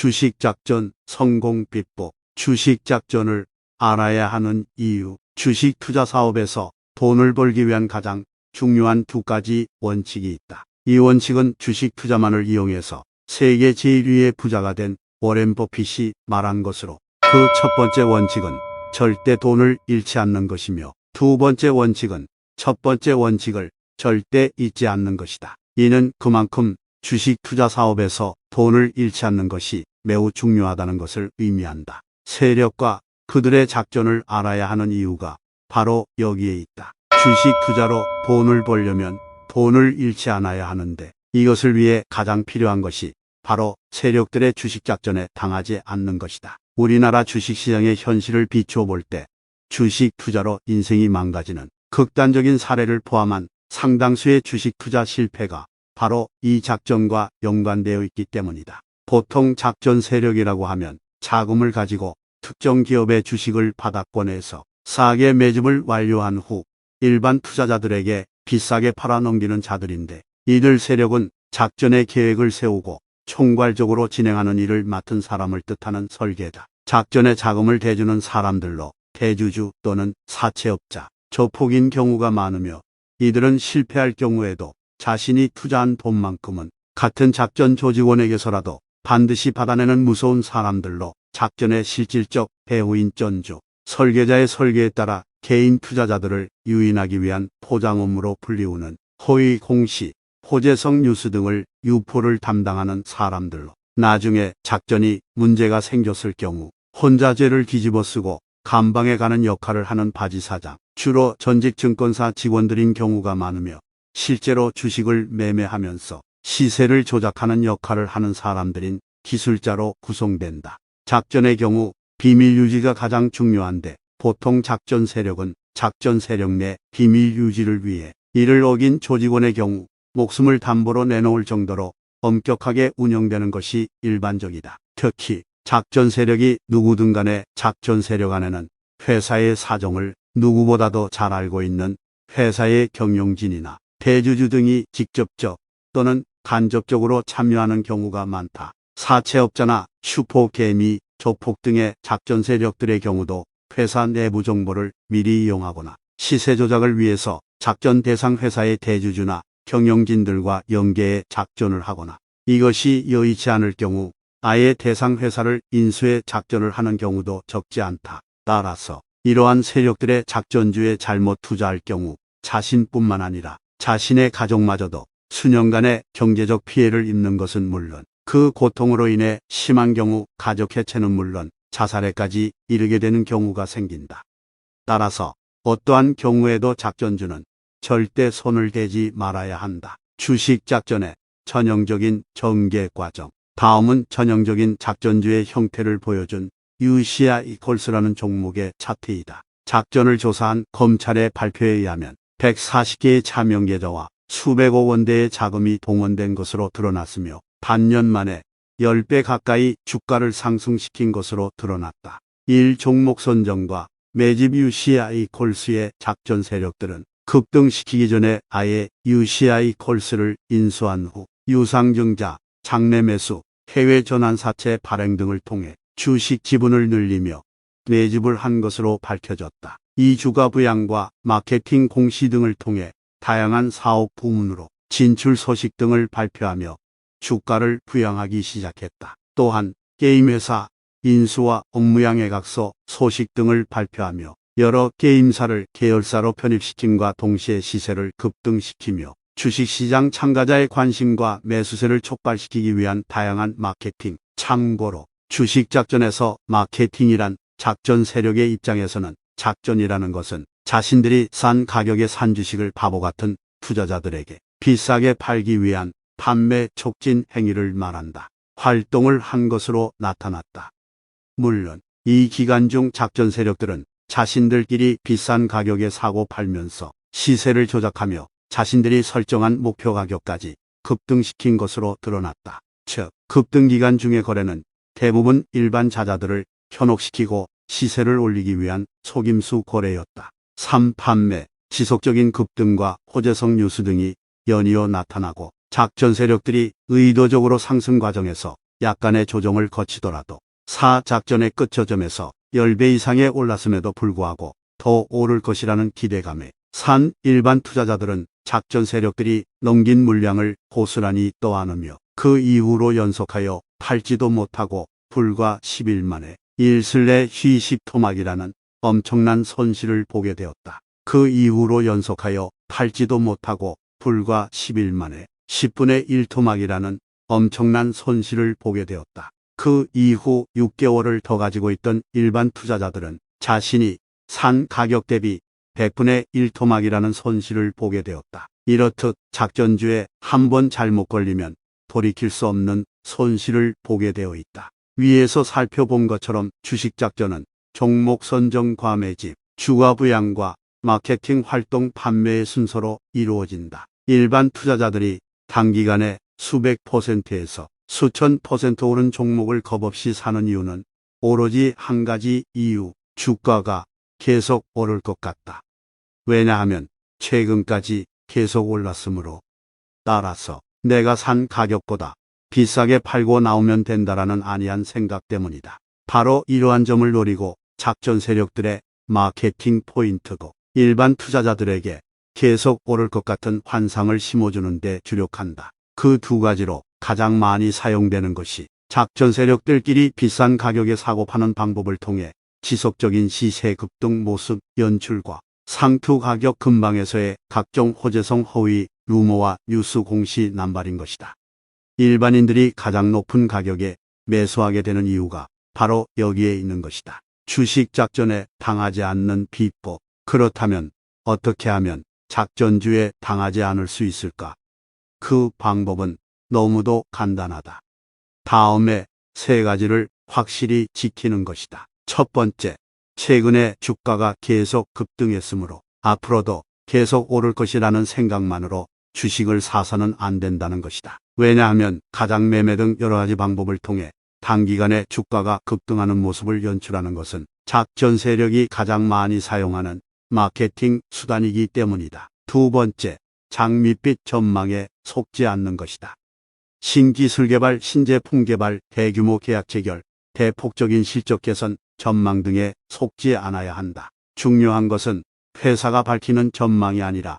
주식작전 성공 비법. 주식작전을 알아야 하는 이유. 주식 투자 사업에서 돈을 벌기 위한 가장 중요한 두 가지 원칙이 있다. 이 원칙은 주식 투자만을 이용해서 세계 제1위의 부자가 된 워렌 버핏이 말한 것으로, 그 첫 번째 원칙은 절대 돈을 잃지 않는 것이며, 두 번째 원칙은 첫 번째 원칙을 절대 잊지 않는 것이다. 이는 그만큼 주식 투자 사업에서 돈을 잃지 않는 것이 매우 중요하다는 것을 의미한다. 세력과 그들의 작전을 알아야 하는 이유가 바로 여기에 있다. 주식 투자로 돈을 벌려면 돈을 잃지 않아야 하는데, 이것을 위해 가장 필요한 것이 바로 세력들의 주식 작전에 당하지 않는 것이다. 우리나라 주식시장의 현실을 비추어 볼 때 주식 투자로 인생이 망가지는 극단적인 사례를 포함한 상당수의 주식 투자 실패가 바로 이 작전과 연관되어 있기 때문이다. 보통 작전 세력이라고 하면 자금을 가지고 특정 기업의 주식을 바닥권에서 싸게 매집을 완료한 후 일반 투자자들에게 비싸게 팔아넘기는 자들인데, 이들 세력은 작전의 계획을 세우고 총괄적으로 진행하는 일을 맡은 사람을 뜻하는 설계다. 작전에 자금을 대주는 사람들로 대주주 또는 사채업자, 조폭인 경우가 많으며, 이들은 실패할 경우에도 자신이 투자한 돈만큼은 같은 작전 조직원에게서라도 반드시 받아내는 무서운 사람들로, 작전의 실질적 배후인 전주, 설계자의 설계에 따라 개인 투자자들을 유인하기 위한 포장 업무로 불리우는 허위 공시, 호재성 뉴스 등을 유포를 담당하는 사람들로, 나중에 작전이 문제가 생겼을 경우 혼자 죄를 뒤집어쓰고 감방에 가는 역할을 하는 바지사장, 주로 전직 증권사 직원들인 경우가 많으며, 실제로 주식을 매매하면서 시세를 조작하는 역할을 하는 사람들인 기술자로 구성된다. 작전의 경우 비밀 유지가 가장 중요한데, 보통 작전 세력은 작전 세력 내 비밀 유지를 위해 이를 어긴 조직원의 경우 목숨을 담보로 내놓을 정도로 엄격하게 운영되는 것이 일반적이다. 특히 작전 세력이 누구든 간에 작전 세력 안에는 회사의 사정을 누구보다도 잘 알고 있는 회사의 경영진이나 대주주 등이 직접적 또는 간접적으로 참여하는 경우가 많다. 사채업자나 슈퍼개미, 조폭 등의 작전 세력들의 경우도 회사 내부 정보를 미리 이용하거나 시세 조작을 위해서 작전 대상 회사의 대주주나 경영진들과 연계해 작전을 하거나, 이것이 여의치 않을 경우 아예 대상 회사를 인수해 작전을 하는 경우도 적지 않다. 따라서 이러한 세력들의 작전주에 잘못 투자할 경우 자신뿐만 아니라 자신의 가족마저도 수년간의 경제적 피해를 입는 것은 물론, 그 고통으로 인해 심한 경우 가족 해체는 물론 자살에까지 이르게 되는 경우가 생긴다. 따라서 어떠한 경우에도 작전주는 절대 손을 대지 말아야 한다. 주식 작전의 전형적인 전개 과정. 다음은 전형적인 작전주의 형태를 보여준 UCI-라는 종목의 차트이다. 작전을 조사한 검찰의 발표에 의하면 140개의 차명 계좌와 수백억 원대의 자금이 동원된 것으로 드러났으며, 반년 만에 10배 가까이 주가를 상승시킨 것으로 드러났다. 1. 종목 선정과 매집 UCI-의 작전 세력들은 급등시키기 전에 아예 UCI-를 인수한 후 유상증자, 장내 매수, 해외 전환사채 발행 등을 통해 주식 지분을 늘리며 매집을 한 것으로 밝혀졌다. 이 주가 부양과 마케팅 공시 등을 통해 다양한 사업 부문으로 진출 소식 등을 발표하며 주가를 부양하기 시작했다. 또한 게임회사 인수와 업무양해각서 소식 등을 발표하며 여러 게임사를 계열사로 편입시킴과 동시에 시세를 급등시키며 주식시장 참가자의 관심과 매수세를 촉발시키기 위한 다양한 마케팅, 참고로 주식작전에서 마케팅이란 작전 세력의 입장에서는 작전이라는 것은 자신들이 싼 가격에 산 주식을 바보 같은 투자자들에게 비싸게 팔기 위한 판매 촉진 행위를 말한다. 활동을 한 것으로 나타났다. 물론 이 기간 중 작전 세력들은 자신들끼리 비싼 가격에 사고 팔면서 시세를 조작하며 자신들이 설정한 목표 가격까지 급등시킨 것으로 드러났다. 즉, 급등 기간 중의 거래는 대부분 일반 자자들을 현혹시키고 시세를 올리기 위한 속임수 거래였다. 3. 판매, 지속적인 급등과 호재성 뉴스 등이 연이어 나타나고 작전 세력들이 의도적으로 상승 과정에서 약간의 조정을 거치더라도 4 작전의 끝 저점에서 10배 이상에 올랐음에도 불구하고 더 오를 것이라는 기대감에 산 일반 투자자들은 작전 세력들이 넘긴 물량을 고스란히 떠안으며 그 이후로 연속하여 팔지도 못하고 불과 10일 만에 일슬내 휘식토막이라는 엄청난 손실을 보게 되었다. 그 이후로 연속하여 팔지도 못하고 불과 10일 만에 10분의 1 토막이라는 엄청난 손실을 보게 되었다. 그 이후 6개월을 더 가지고 있던 일반 투자자들은 자신이 산 가격 대비 100분의 1 토막이라는 손실을 보게 되었다. 이렇듯 작전주에 한 번 잘못 걸리면 돌이킬 수 없는 손실을 보게 되어 있다. 위에서 살펴본 것처럼 주식작전은 종목 선정 과매집, 주가 부양과 마케팅 활동 판매의 순서로 이루어진다. 일반 투자자들이 단기간에 수백 %에서 수천 % 오른 종목을 겁없이 사는 이유는 오로지 한 가지 이유, 주가가 계속 오를 것 같다. 왜냐하면 최근까지 계속 올랐으므로. 따라서 내가 산 가격보다 비싸게 팔고 나오면 된다라는 안이한 생각 때문이다. 바로 이러한 점을 노리고 작전 세력들의 마케팅 포인트고 일반 투자자들에게 계속 오를 것 같은 환상을 심어주는 데 주력한다. 그 두 가지로 가장 많이 사용되는 것이 작전 세력들끼리 비싼 가격에 사고 파는 방법을 통해 지속적인 시세 급등 모습 연출과 상투 가격 근방에서의 각종 호재성 허위 루머와 뉴스 공시 남발인 것이다. 일반인들이 가장 높은 가격에 매수하게 되는 이유가 바로 여기에 있는 것이다. 주식 작전에 당하지 않는 비법. 그렇다면 어떻게 하면 작전주에 당하지 않을 수 있을까? 그 방법은 너무도 간단하다. 다음에 세 가지를 확실히 지키는 것이다. 첫 번째, 최근에 주가가 계속 급등했으므로 앞으로도 계속 오를 것이라는 생각만으로 주식을 사서는 안 된다는 것이다. 왜냐하면 가장 매매 등 여러 가지 방법을 통해 단기간에 주가가 급등하는 모습을 연출하는 것은 작전 세력이 가장 많이 사용하는 마케팅 수단이기 때문이다. 두 번째, 장밋빛 전망에 속지 않는 것이다. 신기술 개발, 신제품 개발, 대규모 계약 체결, 대폭적인 실적 개선, 전망 등에 속지 않아야 한다. 중요한 것은 회사가 밝히는 전망이 아니라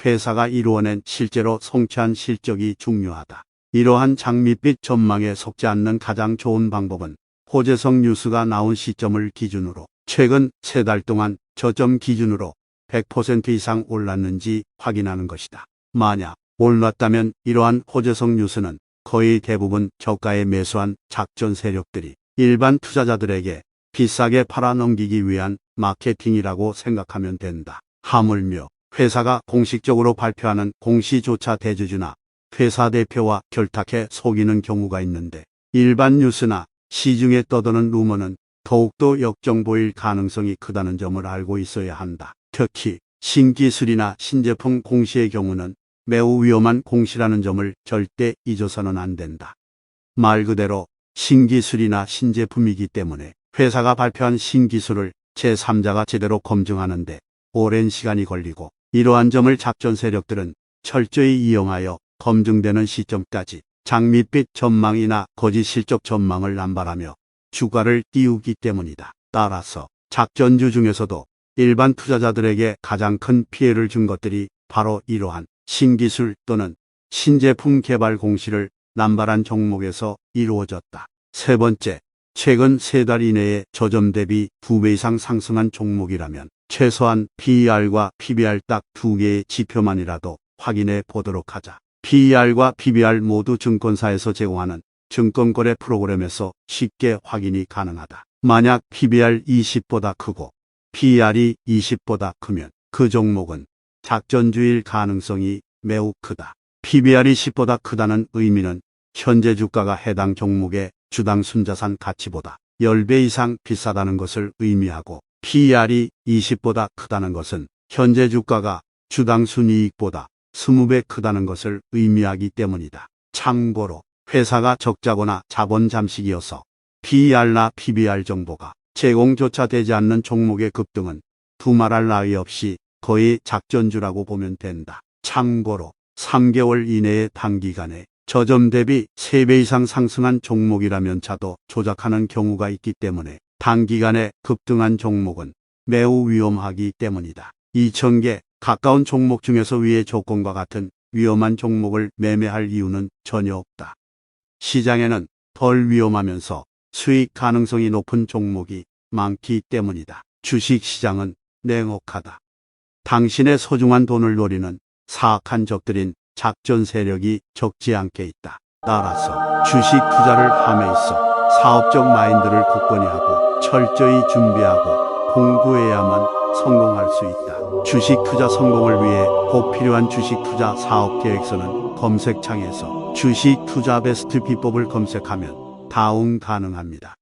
회사가 이루어낸 실제로 성취한 실적이 중요하다. 이러한 장밋빛 전망에 속지 않는 가장 좋은 방법은 호재성 뉴스가 나온 시점을 기준으로 최근 3달 동안 저점 기준으로 100% 이상 올랐는지 확인하는 것이다. 만약 올랐다면 이러한 호재성 뉴스는 거의 대부분 저가에 매수한 작전 세력들이 일반 투자자들에게 비싸게 팔아넘기기 위한 마케팅이라고 생각하면 된다. 하물며 회사가 공식적으로 발표하는 공시조차 대주주나 회사 대표와 결탁해 속이는 경우가 있는데 일반 뉴스나 시중에 떠도는 루머는 더욱더 역정보일 가능성이 크다는 점을 알고 있어야 한다. 특히 신기술이나 신제품 공시의 경우는 매우 위험한 공시라는 점을 절대 잊어서는 안 된다. 말 그대로 신기술이나 신제품이기 때문에 회사가 발표한 신기술을 제3자가 제대로 검증하는데 오랜 시간이 걸리고 이러한 점을 작전 세력들은 철저히 이용하여 검증되는 시점까지 장밋빛 전망이나 거짓 실적 전망을 남발하며 주가를 띄우기 때문이다. 따라서 작전주 중에서도 일반 투자자들에게 가장 큰 피해를 준 것들이 바로 이러한 신기술 또는 신제품 개발 공시를 남발한 종목에서 이루어졌다. 세 번째, 최근 3달 이내에 저점 대비 2배 이상 상승한 종목이라면 최소한 PER과 PBR 딱 2개의 지표만이라도 확인해 보도록 하자. PER과 PBR 모두 증권사에서 제공하는 증권거래 프로그램에서 쉽게 확인이 가능하다. 만약 PBR 20보다 크고 PER이 20보다 크면 그 종목은 작전주일 가능성이 매우 크다. PBR이 10보다 크다는 의미는 현재 주가가 해당 종목의 주당 순자산 가치보다 10배 이상 비싸다는 것을 의미하고 PER이 20보다 크다는 것은 현재 주가가 주당 순이익보다 20배 크다는 것을 의미하기 때문이다. 참고로 회사가 적자거나 자본 잠식이어서 PER나 PBR 정보가 제공조차 되지 않는 종목의 급등은 두말할 나위 없이 거의 작전주라고 보면 된다. 참고로 3개월 이내의 단기간에 저점 대비 3배 이상 상승한 종목이라면차도 조작하는 경우가 있기 때문에 단기간에 급등한 종목은 매우 위험하기 때문이다. 2,000개 가까운 종목 중에서 위의 조건과 같은 위험한 종목을 매매할 이유는 전혀 없다. 시장에는 덜 위험하면서 수익 가능성이 높은 종목이 많기 때문이다. 주식시장은 냉혹하다. 당신의 소중한 돈을 노리는 사악한 적들인 작전 세력이 적지 않게 있다. 따라서 주식 투자를 함에 있어 사업적 마인드를 굳건히 하고 철저히 준비하고 공부해야만 성공할 수 있다. 주식 투자 성공을 위해 꼭 필요한 주식 투자 사업 계획서는 검색창에서 주식 투자 베스트 비법을 검색하면 다운 가능합니다.